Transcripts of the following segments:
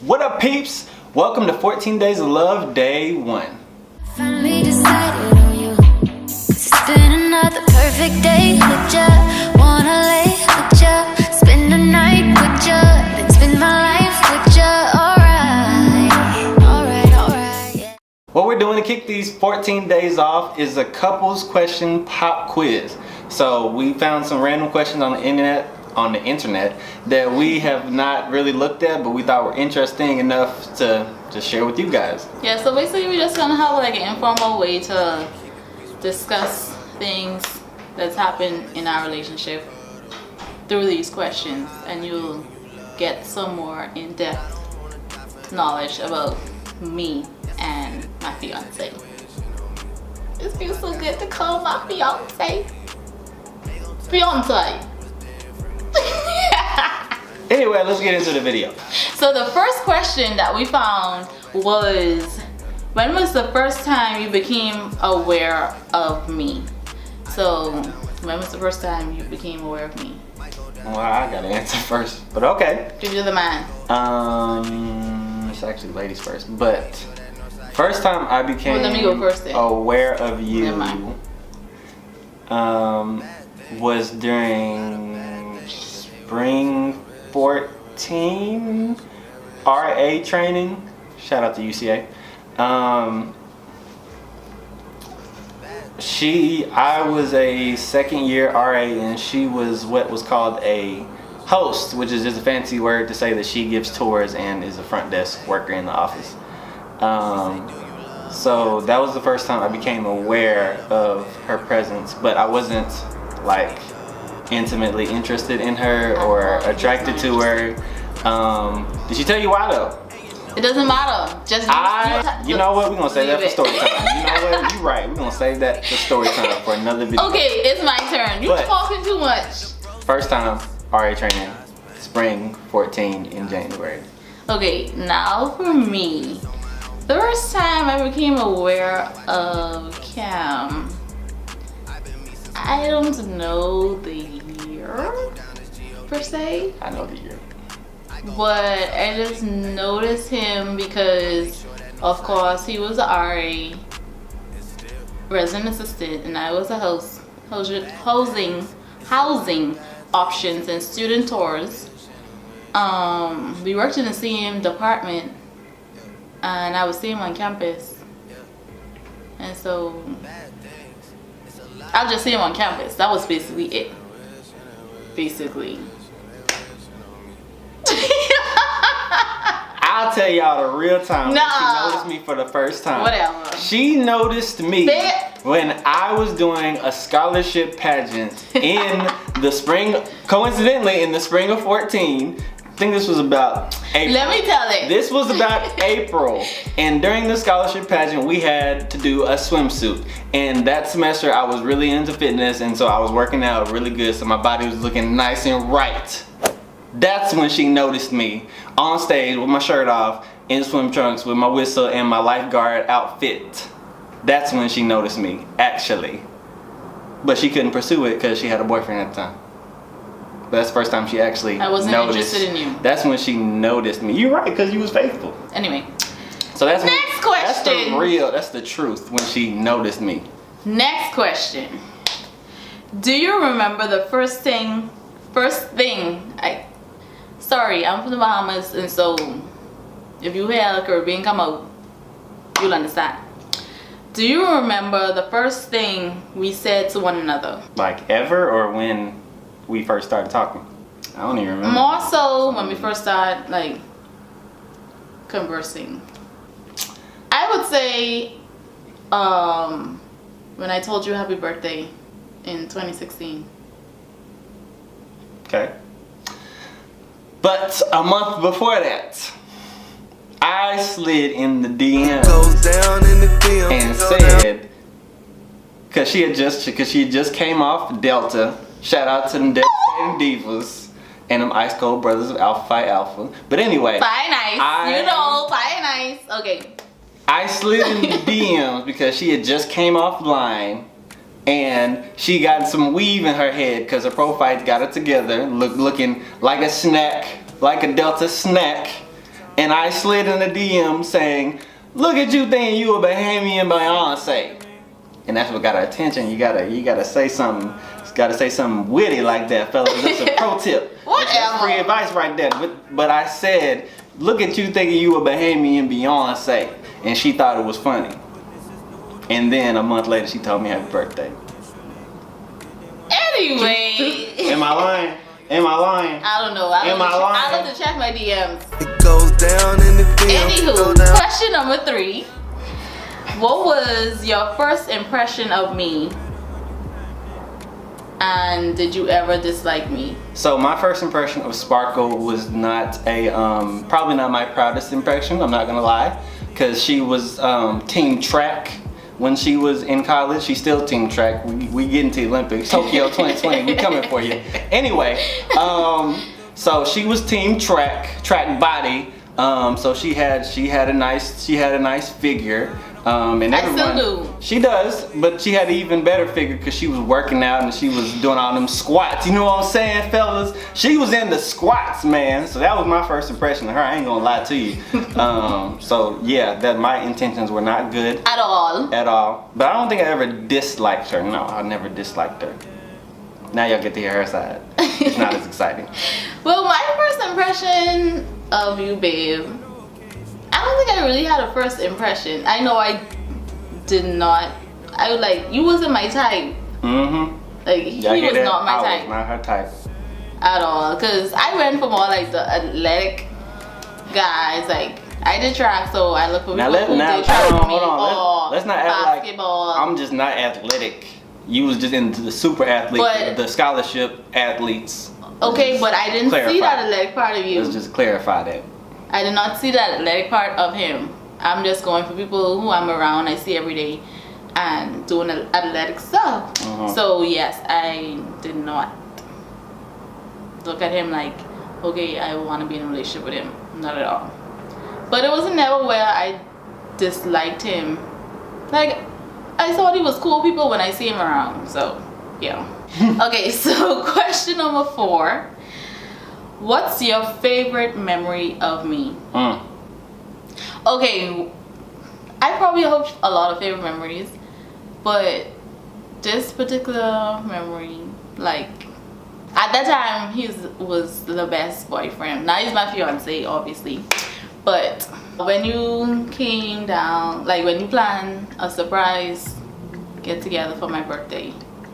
What up, peeps? Welcome to 14 Days of Love, Day 1. Finally decided on you. 'Cause it's been another perfect day with ya. Wanna lay with ya, spend the night with ya, then spend my life with ya. Alright, yeah. What we're doing to kick these 14 days off is a couples question pop quiz. So we found some random questions on the internet that we have not really looked at, but we thought were interesting enough to share with you guys. Yeah, so basically we're just gonna have like an informal way to discuss things that's happened in our relationship through these questions, and you'll get some more in-depth knowledge about me and my fiance. It feels so good to call my fiance. Anyway, let's get into the video. So the first question that we found was, when was the first time you became aware of me? So when was the first time you became aware of me? Well, I gotta answer first, but okay. Give you the man. It's actually ladies first, but first time I became Well, let me go first then. aware of you Never mind. was during spring 14 RA training. Shout out to UCA. I was a second year RA and she was what was called a host, which is just a fancy word to say that she gives tours and is a front desk worker in the office. So that was the first time I became aware of her presence, but I wasn't like intimately interested in her or attracted to her. Did she tell you why though? It doesn't matter. Just you know what? We're gonna save that for story time. You know what? You're right. We're gonna save that for story time for another video. Okay, it's my turn. You're talking too much. First time RA training, spring 14 in January. Okay, now for me, the first time I became aware of Cam, I don't know the year per se, I know the year. but I just noticed him because, of course, he was a RA, resident assistant, and I was a housing options and student tours. We worked in the same department, and I would see him on campus, and so I'll just see him on campus. That was basically it. Basically. I'll tell y'all the real time when Nah. she noticed me for the first time. Whatever. She noticed me when I was doing a scholarship pageant in the spring, coincidentally in the spring of 14. I think this was about April. Let me tell it. This was about April, and during the scholarship pageant we had to do a swimsuit, and that semester I was really into fitness, and so I was working out really good, so my body was looking nice and right. That's when she noticed me on stage with my shirt off, in swim trunks with my whistle and my lifeguard outfit. That's when she noticed me, actually. But she couldn't pursue it because she had a boyfriend at the time. But that's the first time she actually I wasn't noticed. interested in you. That's when she noticed me. You're right, because you was faithful. Anyway, So that's Next question. That's the truth when she noticed me. next question. Do you remember the first thing sorry, I'm from the Bahamas, and so if you hear the Caribbean come out, you'll understand. Do you remember the first thing we said to one another? Like ever, or when we first started talking? I don't even remember. More so when we first started like conversing. I would say when I told you happy birthday in 2016. Okay. But a month before that, I slid in the DM and said, cause she had just came off Delta. Shout out to them Delta Divas and them Ice Cold Brothers of Alpha Phi Alpha. But anyway, Phi nice. Phi nice. Okay. I slid in the DMs because she had just came offline and she got some weave in her head because her profile got it together, looking like a snack, like a Delta snack. And I slid in the DM saying, look at you thinking you a Bahamian Beyonce. And that's what got her attention. You gotta say something. Gotta say something witty like that, fellas. That's a pro tip. That's free advice right there. But I said, look at you thinking you a Bahamian Beyonce. And she thought it was funny. And then a month later, she told me happy birthday. Anyway. Am I lying? Am I lying? I don't know. I love to check my DMs. It goes down in the field. Anywho, question number 3. What was your first impression of me? And did you ever dislike me? So my first impression of SPARKYL was not probably not my proudest impression, I'm not gonna lie. Because she was team track when she was in college. She's still team track. We get into the Olympics. Tokyo 2020, we coming for you. Anyway, so she was team track body. So she had a nice figure. And everyone, I still do. She does, but she had an even better figure because she was working out and she was doing all them squats. You know what I'm saying, fellas? She was in the squats, man. So that was my first impression of her. I ain't gonna lie to you. So yeah, that my intentions were not good at all. But I don't think I ever disliked her. No, I never disliked her. Now y'all get to hear her side. It's not as exciting. Well, my first impression of you, babe, I don't think I really had a first impression. I know I did not. I was like, you wasn't my type. Like, he was not my type. I was not her type. At all. Because I went for more like the athletic guys. Like, I did track, so I look for people who did track with me. Let's not act basketball. like I'm just not athletic. You was just into the super athlete, the scholarship athletes. Okay, but I didn't see that athletic part of you. Let's just clarify that. I did not see that athletic part of him. I'm just going for people who I'm around, I see every day, and doing athletic stuff. So yes, I did not look at him like, okay, I want to be in a relationship with him. Not at all. But it wasn't never where I disliked him. Like, I thought he was cool people when I see him around. So yeah. Okay, so question number 4. What's your favorite memory of me? Okay, I probably have a lot of favorite memories, but this particular memory, like, at that time, he was the best boyfriend. Now he's my fiance, obviously. But when you came down, like when you planned a surprise get together for my birthday,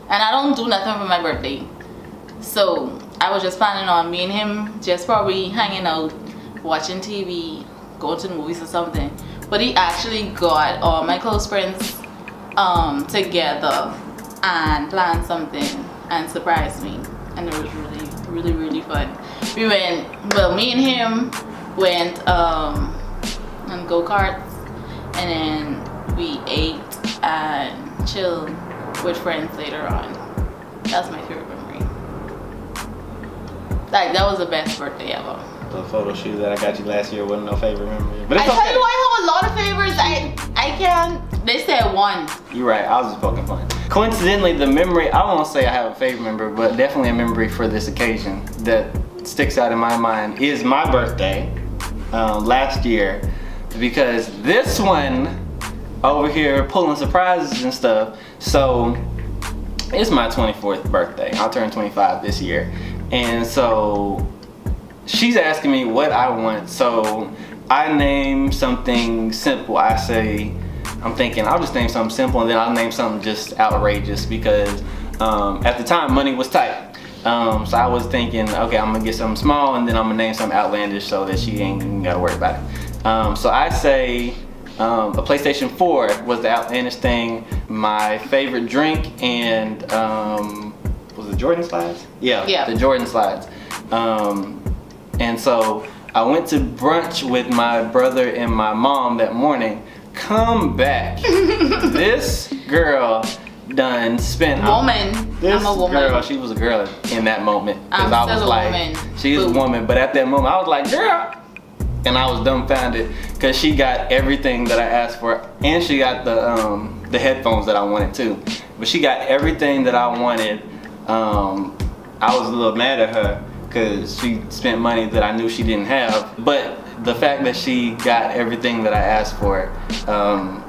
and I don't do nothing for my birthday, so I was just planning on me and him just probably hanging out, watching TV, going to the movies or something. But he actually got all my close friends together and planned something and surprised me. And it was really fun. We went, well, me and him went on go-karts, and then we ate and chilled with friends later on. That's my favorite memory. Like, that was the best birthday ever. The photo shoot that I got you last year wasn't no favorite memory. But it's okay. Tell you, I have a lot of favorites. I can't. They said 1. You're right. I was just poking fun. Coincidentally, the memory, I won't say I have a favorite memory, but definitely a memory for this occasion that sticks out in my mind is my birthday last year, because this one over here pulling surprises and stuff. So it's my 24th birthday. I'll turn 25 this year. And so she's asking me what I want. So I name something simple. I say, I'm thinking I'll just name something simple, and then I'll name something just outrageous, because at the time money was tight. So I was thinking, okay, I'm gonna get something small, and then I'm gonna name something outlandish so that she ain't even gotta worry about it. So I say a PlayStation 4 was the outlandish thing. My favorite drink, and was it Jordan slides? Yeah, the Jordan slides. And so I went to brunch with my brother and my mom that morning. Come back. This girl done spent. I'm a woman. Girl, she was a girl in that moment. I'm I was still a like, woman. She is a woman, but at that moment I was like, girl. And I was dumbfounded because she got everything that I asked for, and she got the headphones that I wanted too. But she got everything that I wanted. I was a little mad at her because she spent money that I knew she didn't have. But the fact that she got everything that I asked for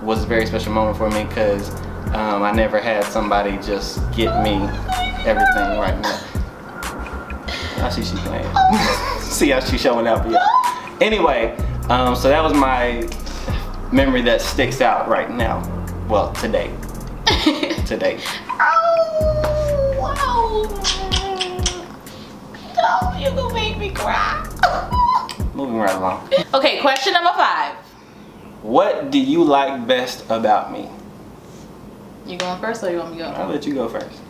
was a very special moment for me, because I never had somebody just get me everything right now. I see she playing. See how she's showing out for you. Anyway, so that was my memory that sticks out right now. Well, today. Today. Oh, wow. Oh, you gonna make me cry. Moving right along. Okay, question number 5. What do you like best about me? You going first or you want me to go? I'll let you go first.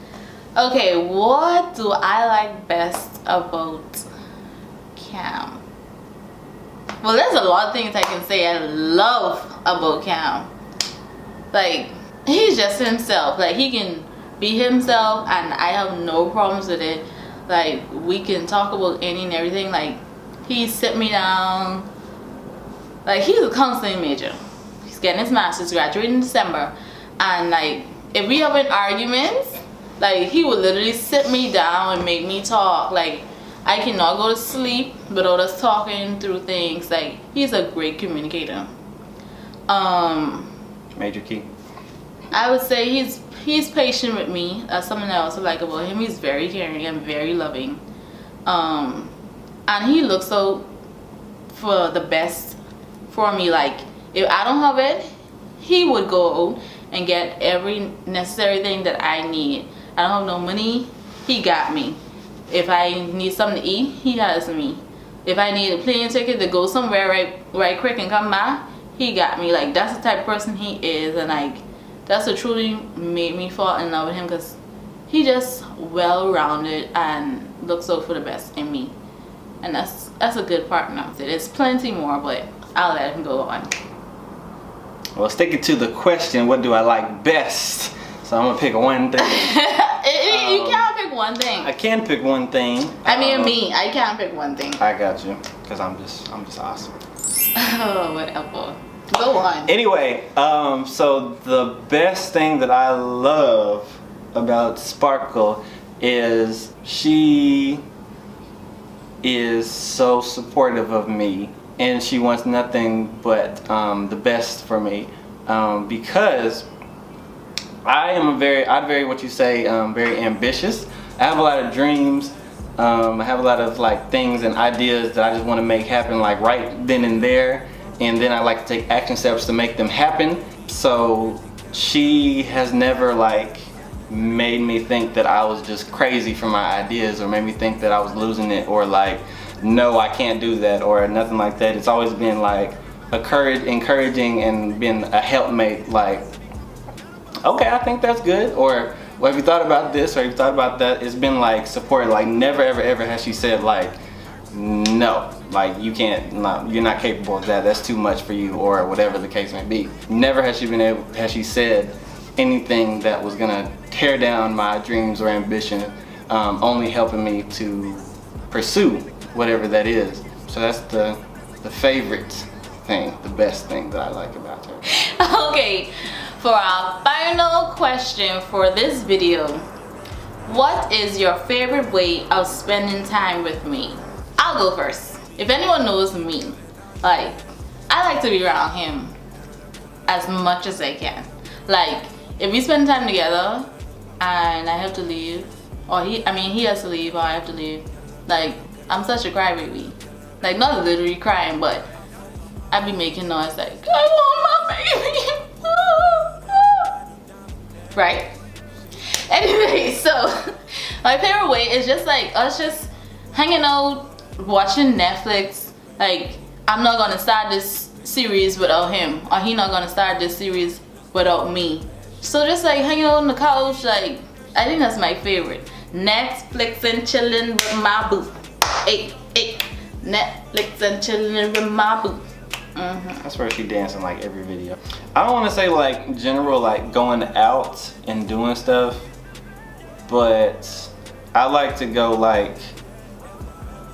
Okay, what do I like best about Cam? Well, there's a lot of things I can say I love about Cam. Like, he's just himself. Like, he can be himself and I have no problems with it. Like, we can talk about any and everything. Like, he sit me down. Like, he's a counseling major. He's getting his master's, graduating in December. And like, if we having arguments, like, he would literally sit me down and make me talk. Like, I cannot go to sleep without us talking through things. Like, he's a great communicator. Major key. I would say he's patient with me. That's something I also like about him. He's very caring and very loving. And he looks out for the best for me. Like, if I don't have it, he would go out and get every necessary thing that I need. I don't have no money, he got me. If I need something to eat, he has me. If I need a plane ticket to go somewhere right quick and come back, he got me. Like, that's the type of person he is, and like, that's what truly made me fall in love with him, because he just well-rounded and looks out for the best in me. And that's a good partner. There's plenty more, but I'll let him go on. Well, sticking to the question, what do I like best? So I'm gonna pick one thing. You can't pick one thing. I can pick one thing. I mean, me, I can't pick one thing. I got you, because I'm just awesome. Oh, whatever. Go on. Anyway, so the best thing that I love about SPARKYL is she is so supportive of me, and she wants nothing but the best for me, because I'm very what you say, very ambitious. I have a lot of dreams. I have a lot of like things and ideas that I just want to make happen, like right then and there, and then I like to take action steps to make them happen. So she has never like made me think that I was just crazy for my ideas, or made me think that I was losing it, or like, no, I can't do that, or nothing like that. It's always been like encouraging and been a helpmate. Like, okay, I think that's good, or well, have you thought about this, or have you thought about that? It's been like support. Like, never ever has she said like, no, like you can't, no, you're not capable of that, that's too much for you, or whatever the case may be. Never has she said anything that was gonna tear down my dreams or ambition, only helping me to pursue whatever that is. So that's the favorite thing, the best thing that I like about her. Okay, for our final question for this video, what is your favorite way of spending time with me? I'll go first. If anyone knows me, like, I like to be around him as much as I can. Like, if we spend time together and I have to leave, or he has to leave, or I have to leave, like, I'm such a crybaby. Like, not literally crying, but I be making noise like, I want my baby. Right? Anyway, so my favorite way is just like us just hanging out, watching Netflix. Like, I'm not gonna start this series without him, or he not gonna start this series without me. So just like hanging out on the couch, like, I think that's my favorite. Netflix and chilling with my boo. Hey, Netflix and chilling with my boo. That's where she dancing like every video. I don't want to say like general like going out and doing stuff, but I like to go like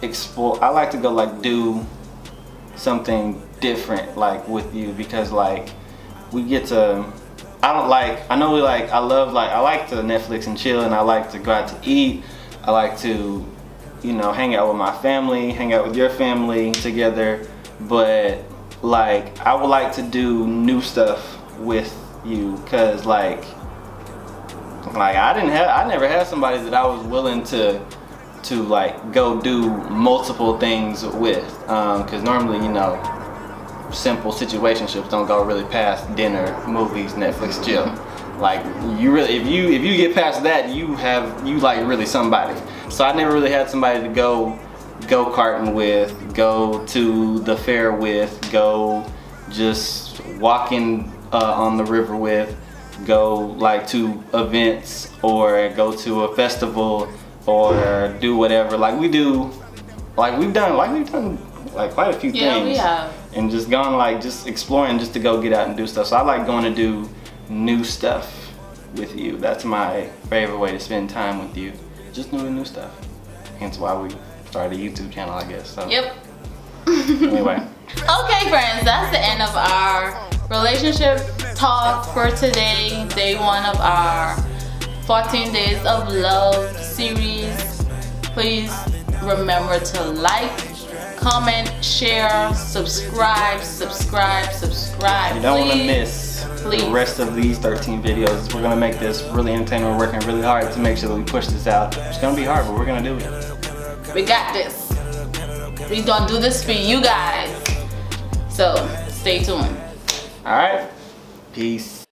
explore. I like to go like do something different like with you, because like we get to, I like to Netflix and chill, and I like to go out to eat. I like to, you know, hang out with my family, hang out with your family together. but like I would like to do new stuff with you, cause like I never had somebody that I was willing to like go do multiple things with, cause normally, you know, simple situationships don't go really past dinner, movies, Netflix, chill. Like you really, if you get past that, you like really somebody. So I never really had somebody to go karting with, go to the fair with, go just walking on the river with, go like to events or go to a festival or do whatever. Like we've done like quite a few things. Yeah, we have. And just gone like just exploring just to go get out and do stuff. So I like going to do new stuff with you. That's my favorite way to spend time with you. Just doing new stuff. Hence why we started a YouTube channel, I guess. So. Yep. Anyway. Okay, friends, that's the end of our relationship talk for today. Day 1 of our 14 Days of Love series. Please remember to like, comment, share, subscribe. You don't want to miss the rest of these 13 videos. We're going to make this really entertaining. We're working really hard to make sure that we push this out. It's going to be hard, but we're going to do it. We got this. We're going to do this for you guys. So, stay tuned. Alright. Peace.